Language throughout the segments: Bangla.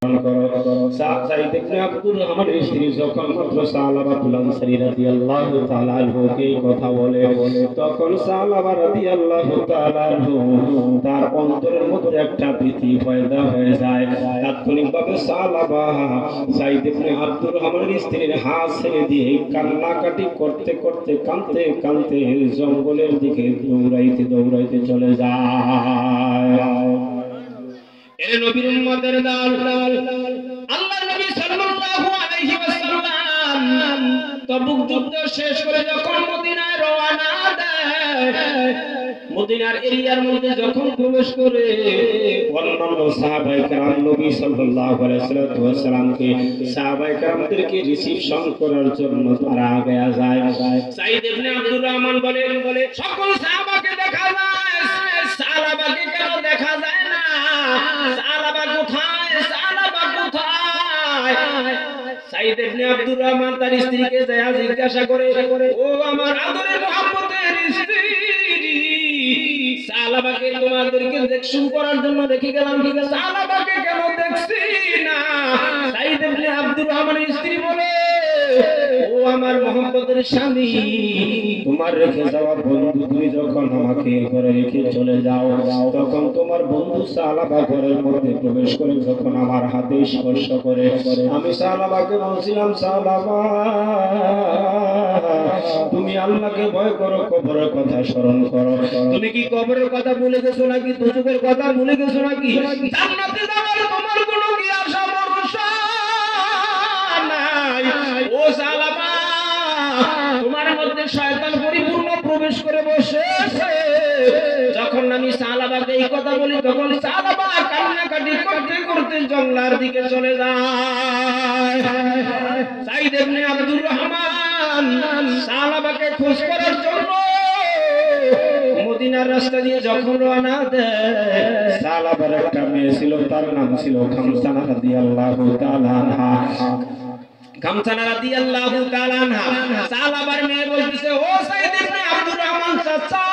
সাঈদ ইবনে আব্দুর রহমানের স্ত্রী যখন সালাবাতুল আনসারী রাদিয়াল্লাহু তাআলা আনহুকে কথা বলে, তখন সালাবা রাদিয়াল্লাহু তাআলা আনহু তার অন্তরের মধ্যে একটা ভীতি পয়দা হয়ে যায়। তাৎক্ষণিকভাবে সালাবা সাঈদ ইবনে আব্দুর রহমানের স্ত্রীর হাত ছেড়ে দিয়ে কান্নাকাটি করতে করতে কাঁদতে কাঁদতে জঙ্গলের দিকে দৌড়াইতে দৌড়াইতে চলে যায়। এ নবীর উম্মতের দল, আল্লাহর নবী সাল্লাল্লাহু আলাইহি ওয়াসাল্লাম তবুক যুদ্ধ শেষ করে যখন মদিনায় রওনা দেয়, মদিনার এরিয়ার মধ্যে যখন প্রবেশ করে অন্যান্য সাহাবায়ে কেরাম নবী সাল্লাল্লাহু আলাইহি ওয়াসাল্লামকে সাহাবায়ে কেরামদেরকে রিসিপশন করার জন্য তারা আগে যায়। সাঈদ ইবনে আব্দুর রহমান বলে সকল সাহাবাকে দেখা যায়, সাহাবাকে কেন দেখা যায় না? সাহাবা কোথায়? সাহাবা কোথায়? সাঈদ ইবনে আব্দুর রহমান তার স্ত্রীকে জিজ্ঞাসা করে, ও আমার আদরের মুহাম্মতের স্ত্রী, সাহাবাকে তোমাদেরকে দেখশুন করার জন্য রেখে গেলাম, ঠিক আছে, সাহাবাকে কেন দেখছি না? সাঈদ ইবনে আব্দুর রহমানের স্ত্রী বলে, ও আমার মুহাম্মতের স্বামী, তোমার রেখে যাওয়া বন্ধু তুমি যখন আমাকে ঘরে রেখে চলে যাও, তখন তোমার বন্ধু সালাবা ঘরের মধ্যে প্রবেশ করে যখন আমার হাতে স্পর্শ করে, আমি সালাবাকে বলছিলাম, সালাবা তুমি আল্লাহকে ভয় করো, কবরের কথা স্মরণ করো। তুমি কি কবরের কথা ভুলে গেছো নাকি? দুজকের কথা ভুলে গেছো নাকি? জান্নাতে যাওয়ার তোমার কোনো কি আশা ভরসা নাই? ও সালাবা, তোমার মধ্যে শয়তান পরিপূর্ণ প্রবেশ করে বসেছে। যখন আমি সালাবাকে এই কথা বলি, তখন সালাবা কান্নাকাটি করতে করতে জঙ্গলার দিকে চলে যায়। সাঈদ ইবনে আব্দুর রহমান সালাবাকে খোঁজ করার জন্য মদিনার রাস্তা দিয়ে যখন রওনা দেয়, সালাবার একটা মেয়ে ছিল, তার নাম ছিল খামসানা রাদিয়াল্লাহু তাআলা আনহা। খামসানা রাদিয়াল্লাহু তাআলা আনহা সালাবার মেয়ে বলতেছে, ও সাঈদ ইবনে আব্দুর রহমান চাচা,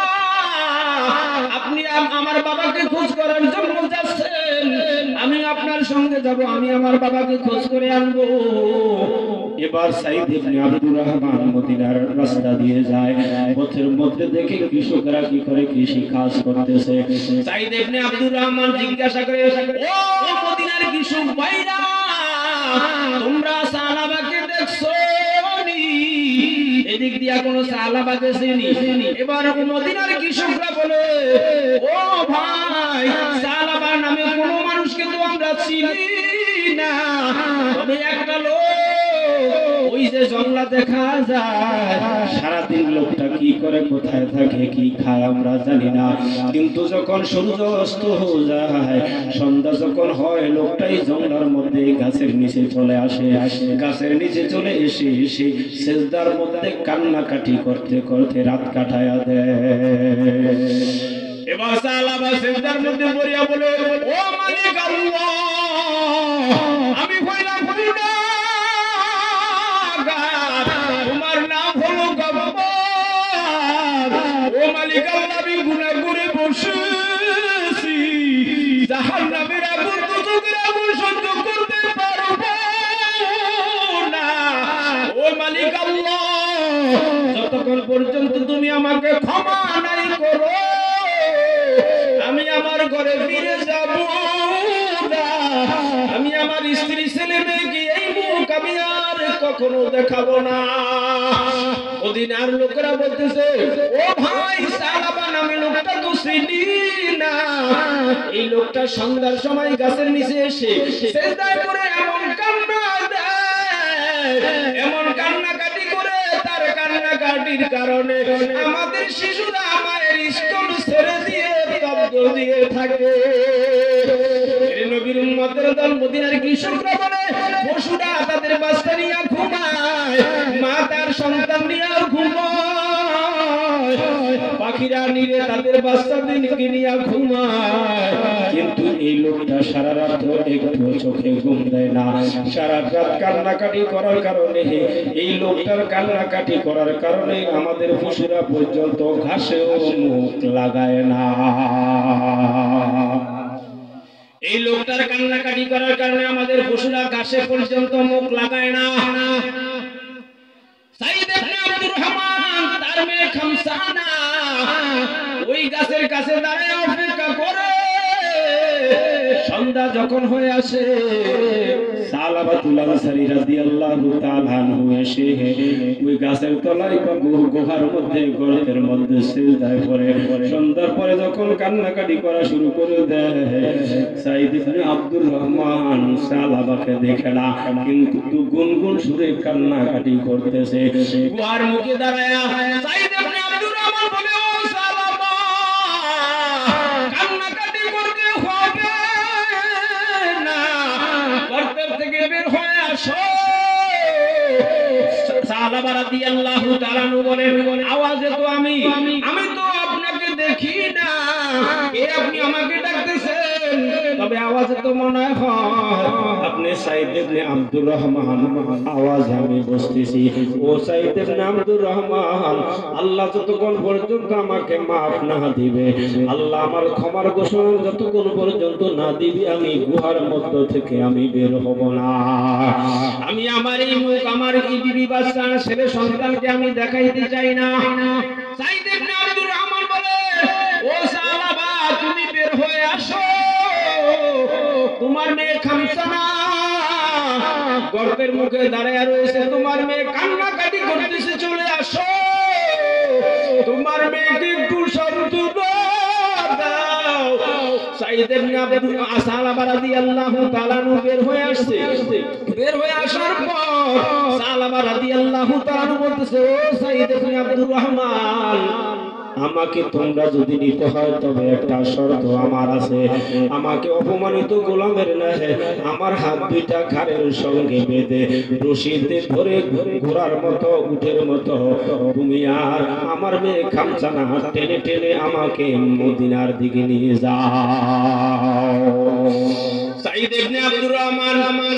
আপনি আমার বাবাকে খোঁজ করার জন্য যাচ্ছেন, আমি আপনার সঙ্গে যাব, আমি আমার বাবাকে খোঁজ করে আনবো। এবার সাঈদ ইবনে আব্দুর রহমান মদিনার রাস্তা দিয়ে যায়, পথের মধ্যে দেখে কৃষকরা কি করে কৃষি কাজ করতেছে। সাঈদ ইবনে আব্দুর রহমান জিজ্ঞাসা করে, ও মদিনার কৃষক ভাইরা, তোমরা সালাবাকে দেখছো নি? এদিক দিয়া কোনো সালাবা দেখেনি? এবার মদিনার কৃষকরা বলে, ও ভাই, সালাবা নামে কোনো মানুষকে তো আমরা চিনি না, তবে একটা লোক ওই যে জঙ্গলা দেখা যায়, সারাদিন লোকটা কি করে, কোথায় থাকে, কি খায় আমরা জানি না, কিন্তু যখন সূর্য অস্ত হয়ে যায়, সন্ধ্যা যখন হয়, লোকটাই জঙ্গলার মধ্যে গাছের নিচে চলে আসে, গাছের নিচে চলে এসে সেজদার মধ্যে কান্নাকাটি করতে করতে রাত কাটায়া দেয়। এবার সালাবা সেজদার মধ্যে পড়িয়া বলে, ও মালিক আল্লাহ, আমি কইলাম তোমার নাম হলো গফফার, ও মালিক আল্লাহ, আমি গুনাহ করে বসেছি, জাহান্নামের আগুন, দুজকের আগুন সহ্য করতে পারবো না। ও মালিক আল্লাহ, যতক্ষণ পর্যন্ত তুমি আমাকে ক্ষমা নাই করো, আমি আমার ঘরে ফিরে যাব না, আমি আমার স্ত্রী ছেলে মেয়েকে এই মুখ আমি আর কখনো দেখাবো না। মদিনার লোকেরা বলতেছে, ও ভাই, সালাবা নামে লোকটা তো চিনি না, এই লোকটা সন্ধ্যার সময় গাছের নিচে এসে সেজদায় পড়ে এমন কান্না দেয়, এমন কান্নাকাটি করে, তার কান্নাকাটির কারণে আমাদের শিশুরা মায়ের স্তন ছেড়ে দিয়ে তব্দ দিয়ে থাকে। নবীর উম্মতের দল, মদিনার কৃষকরা বলে, পশুরা তাদের বাচ্চা নিয়ে ঘুমায়, মা তার সন্তান নিয়ে ঘুমায়, পাখিরা নিয়ে তাদের বাচ্চাদেরকে নিয়ে ঘুমায়, কিন্তু এই লোকটা সারা রাত একটু চোখে ঘুম দেয় না। সারা রাত কান্নাকাটি করার কারণে, এই লোকটার কান্নাকাটি করার কারণে আমাদের পশুরা পর্যন্ত ঘাসেও মুখ লাগায় না। এই লোকটার কান্নাকাটি করার কারণে আমাদের পশুরা গাছে পর্যন্ত মুখ লাগায় না। সাইদ ইবনে আব্দুর রহমান তার মেয়ে খামসানা ওই গাছের কাছে দাঁড়ায় অপেক্ষা করে। সন্ধ্যা যখন হয়ে আসে সালাবাতুল আনসারী রাদিয়াল্লাহু তাআলা আনহু এসে ওই গাছের তলায় গুহার মধ্যে গর্তের মধ্যে সিজদায় পড়ে। সন্ধ্যার পরে যখন কান্নাকাটি করা শুরু করে দেয়, সাইদ ইবনে আব্দুর রহমান সালাবাকে দেখে না, কিন্তু গুনগুন সুরে কান্নাকাটি করতেছে। গুহার মুখে দাঁড়ায় সাইদ ইবনে আব্দুর রহমান বলে, ও সালাবা, কান্নাকাটি করতে হবে না, গর্তের থেকে বের হয়ে আসো। সালাবা রাদিয়াল্লাহু তাআলা বলেন, আওয়াজে তো আমি তো আপনাকে দেখি না, কে আপনি আমাকে ডাকতেছেন? তবে আওয়াজে তো মনে হয় আপনি সাইদ ইবনে আব্দুর রহমান। আওয়াজে আমি বুঝতেছি ও সাইদ ইবনে আব্দুর রহমান, আল্লাহ যতক্ষণ পর্যন্ত আমাকে মাফ না দিবে, আল্লাহ আমার ক্ষমার ঘোষণা যতক্ষণ পর্যন্ত না দিবে, আমি গুহার মধ্য থেকে আমি বের হব না। আমি আমার এই মুখ, আমার এই বিবি বাচ্চা ছেলে সন্তানকে আমি দেখাইতে চাই না। সাইদ ইবনে আব্দুর রহমান বলে, ও সালাবা, তুমি বের হয়ে আসো। তোমার মেয়ে খামসানা গর্তের মুখে দাঁড়িয়ে রয়েছে, তোমার মেয়ে কান্নাকাটি করতেছে, চলে আসো। তোমার মেয়েকে একটু সান্ত্বনা দাও। সাইদ ইবনে আব্দুর সালাবা রাদিয়াল্লাহু তাআলা বের হয়ে আসছে। বের হয়ে আসার পর সালাবা রাদিয়াল্লাহু তাআলা বলতেছে, ও সাইদ ইবনে আব্দুর রহমান, আমাকে তোমরা যদি নিতে হয় তবে একটা শর্ত আমার আছে। আমাকে অপমানিত গোলামের ন্যায় আমার হাত দুইটা ঘাড়ের সঙ্গে বেঁধে রশিতে ধরে ঘোড়ার মতো, উটের মতো তুমি আর আমার মেয়ে খামসানা টেনে টেনে আমাকে মদিনার দিকে নিয়ে যাও। সাইদ ইবনে আব্দুর রহমান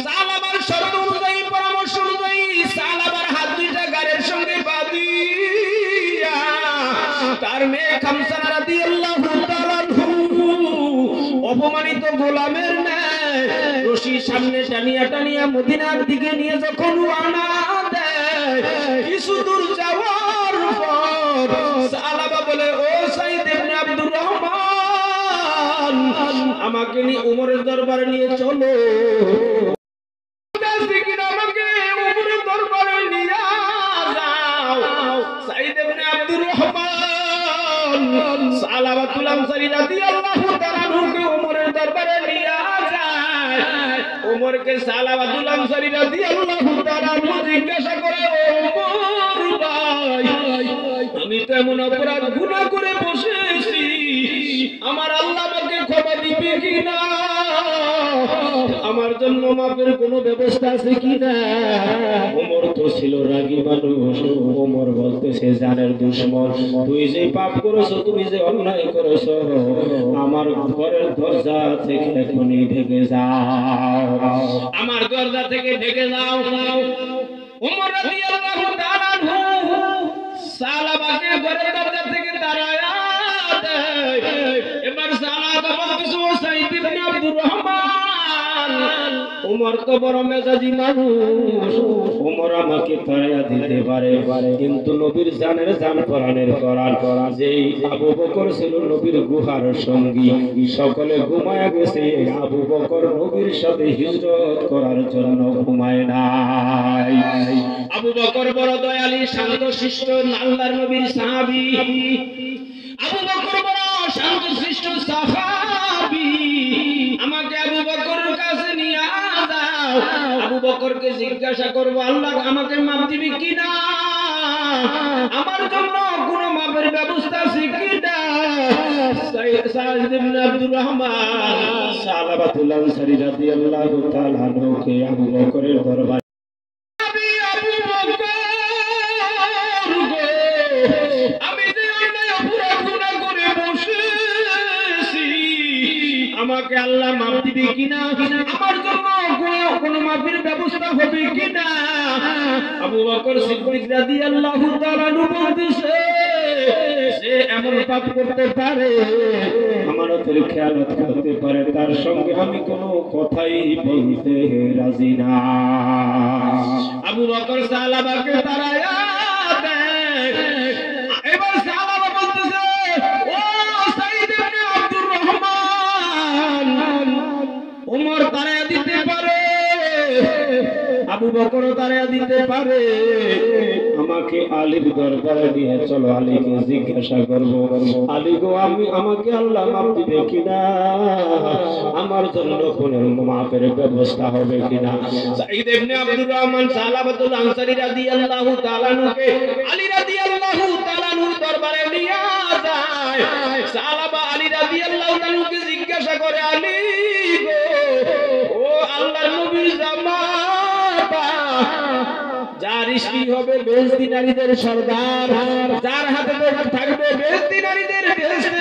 সালাবার শর্ত অনুযায়ী, পরামর্শ অনুযায়ী সালাবার হাত দুইটা ঘাড়ের সঙ্গে বাঁধিয়া তার মেয়ে খামসানা রাদিয়াল্লাহু তাআলা অপমানিত গোলামের ন্যায় রশি সামনে টানিয়া টানিয়া মদিনার দিকে নিয়ে যখন রওনা দেয়, কিছু দূর যাওয়ার পর সালাবা বলে, ও সাইদ ইবনে আব্দুর রহমান, আমাকে নিয়ে উমরের দরবারে নিয়ে চলো। আমাকে উমরের দরবারে নিয়ে যাও। সাইদ ইবনে আব্দুর রহমান সালাবাতুল আনসারী রাদিয়াল্লাহু তাআলা আনহুকে ওমরের দরবারে নিয়ে যায়। ওমরকে সালাবাতুল আনসারী রাদিয়াল্লাহু তাআলা আনহু জিজ্ঞাসা করে, ওমর ভাই, আমি তো এমন অপরাধ গুনাহ করে বসেছি, আমার আল্লাহ আমাকে ক্ষমা দিবে কিনা? আমার জন্য মাফের কোনো ব্যবস্থা আছে কিনা? ওমর তো ছিল রাগী মানুষ। ওমর বলতেছে, জানের দুশমন, তুই যে পাপ করেছো, তুমি যে অন্যায় করেছো, আমার ঘরের দরজা থেকে এখনই ঢেকে যাও, আমার দরজা থেকে ঢেকে যাও। ওমর রাদিয়াল্লাহু তাআলা আনহু সালাবাকে ঘরের দরজা থেকে তাড়ায়া দেয়। এবার সালাবা বলতেছে, ও সাইদ ইবনে আব্দুর রহমান, ওমর তো বড় মেজাজি মানুষ, ওমর আমাকে তাড়াইয়া দিতে পারে, কিন্তু নবীর জানের জান পরাণের পরাণ যেই আবু বকর ছিল নবীর গুহার সঙ্গী, সকলে ঘুমায়া গেছে, আবু বকর নবীর সাথে হিজরত করার জন্য ঘুমায় নাই। আবু বকর বড় দয়ালী, শান্ত শিষ্ট, আল্লাহর নবীর সাহাবী। আবু বকর বড় শান্ত শিষ্ট সাহাবী। আমাকে আবু বকরের কাছে নিয়ে যাও, আবু বকরকে জিজ্ঞাসা করব, আল্লাহ আমাকে মাফ দিবে কিনা, আমার জন্য কোনো মাফের ব্যবস্থা আছে কিনা? সাইদ ইবনে আব্দুর রহমান সালাবাতুল আনসারী রাদিয়াল্লাহু তাআলা আনহুকে আবু বকরের দরবারে, আমি যে অন্যায় অপরাধ গুনাহ করে বসেছি, আমাকে আল্লাহ মাফ দিবে কিনা, আমার জন্য কোনো মাফের ব্যবস্থা হবে কিনা? আবু বকর সিদ্দিক রাদিয়াল্লাহু তাআলা বলতেছে, সে এমন পাপ করতে পারে আমানতের খেয়ানত করতে পারে তার সঙ্গে আমি কোনো কথাই বলতে রাজি না। আবু বকর সাহাবাকে তাড়ায়া দেয়। এবার সাহাবা বলতেছে, ও সাঈদ ইবনে আব্দুর রহমান, ওমর তাড়ায়া দিতে পারে, আবু বকর তাড়ায়া দিতে পারে, আমাকে আলীর দরবারে নিয়ে চলো, আলীকে জিজ্ঞাসা করব, আলী গো আমাকে আল্লাহ মাফ দিবে কিনা, আমার জন্য কোন মাফের ব্যবস্থা হবে কিনা। সাঈদ ইবনে আব্দুর রহমান সালাবাতুল আনসারী রাদিয়াল্লাহু তাআলা আনহুকে আলী রাদিয়াল্লাহু তাআলা আনহুর দরবারে নিয়ে যায়। সাহাবা আলী রাদিয়াল্লাহু তাআলা আনহুকে জিজ্ঞাসা করে, আলী গো, ও আল্লাহর নবীর জামাতা, যার স্ত্রী হবে বেহেশতি নারীদের সর্দার, যার হাতে থাকবে বেহেশতি নারীদের বেহেশতে